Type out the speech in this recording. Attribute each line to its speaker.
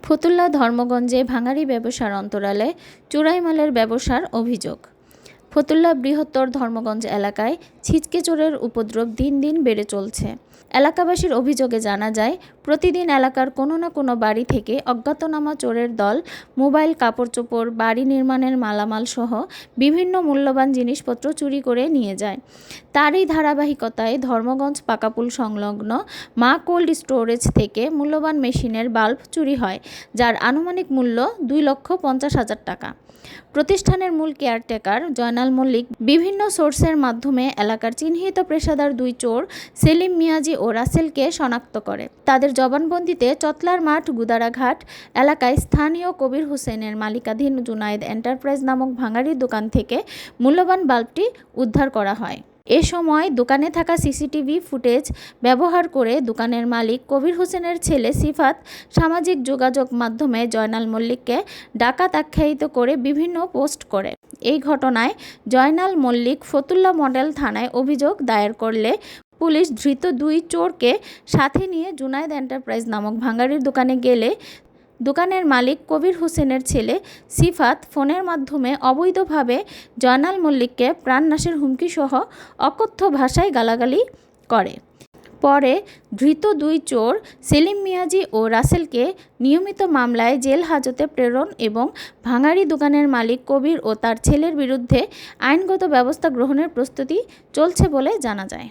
Speaker 1: ফতুল্লা ধর্মগঞ্জে ভাঙাড়ি ব্যবসার অন্তরালে চোরাই মালের ব্যবসার অভিযোগ। ফতুল্লা বৃহত্তর ধর্মগঞ্জ এলাকায় ছিচকে চোরের উপদ্রব দিন দিন বেড়ে চলছে। এলাকাবাসীর অভিযোগে জানা যায়, প্রতিদিন এলাকার কোনো না কোনো বাড়ি থেকে অজ্ঞাতনামা চোরের দল মোবাইল, কাপড়চোপড়, বাড়ি নির্মাণের মালামাল সহ বিভিন্ন মূল্যবান জিনিসপত্র চুরি করে নিয়ে যায়। তারই ধারাবাহিকতায় ধর্মগঞ্জ পাকাপুল সংলগ্ন মা কোল্ড স্টোরেজ থেকে মূল্যবান মেশিনের বাল্ব চুরি হয়, যার আনুমানিক মূল্য 2,50,000 টাকা। প্রতিষ্ঠানের মূল কেয়ারটেকার জয়নাল মল্লিক বিভিন্ন সোর্সের মাধ্যমে এলাকার চিহ্নিত পেশাদার দুই চোর সেলিম মিয়াজি ও রাসেলকে শনাক্ত করে। তাদের জবানবন্দিতে চতলার মাঠ গুদারাঘাট এলাকায় স্থানীয় কবির হোসেনের মালিকাধীন জুনায়েদ এন্টারপ্রাইজ নামক ভাঙাড়ির দোকান থেকে মূল্যবান বাল্বটি উদ্ধার করা হয়। এ সময় দোকানে থাকা সিসিটিভি ফুটেজ ব্যবহার করে দোকানের মালিক কবির হোসেনের ছেলে সিফাত সামাজিক যোগাযোগ মাধ্যমে জয়নাল মল্লিককে ডাকাত আখ্যায়িত করে বিভিন্ন পোস্ট করে। এই ঘটনায় জয়নাল মল্লিক ফতুল্লা মডেল থানায় অভিযোগ দায়ের করলে পুলিশ ধৃত দুই চোরকে সাথে নিয়ে জুনায়েদ এন্টারপ্রাইজ নামক ভাঙাড়ির দোকানে গেলে দোকানের মালিক কবির হোসেনের ছেলে সিফাত ফোনের মাধ্যমে অবৈধভাবে জয়নাল মল্লিককে প্রাণনাশের হুমকিসহ অকথ্য ভাষায় গালাগালি করে। পরে ধৃত দুই চোর সেলিম মিয়াজি ও রাসেলকে নিয়মিত মামলায় জেল হাজতে প্রেরণ এবং ভাঙাড়ি দোকানের মালিক কবির ও তার ছেলের বিরুদ্ধে আইনগত ব্যবস্থা গ্রহণের প্রস্তুতি চলছে বলে জানা যায়।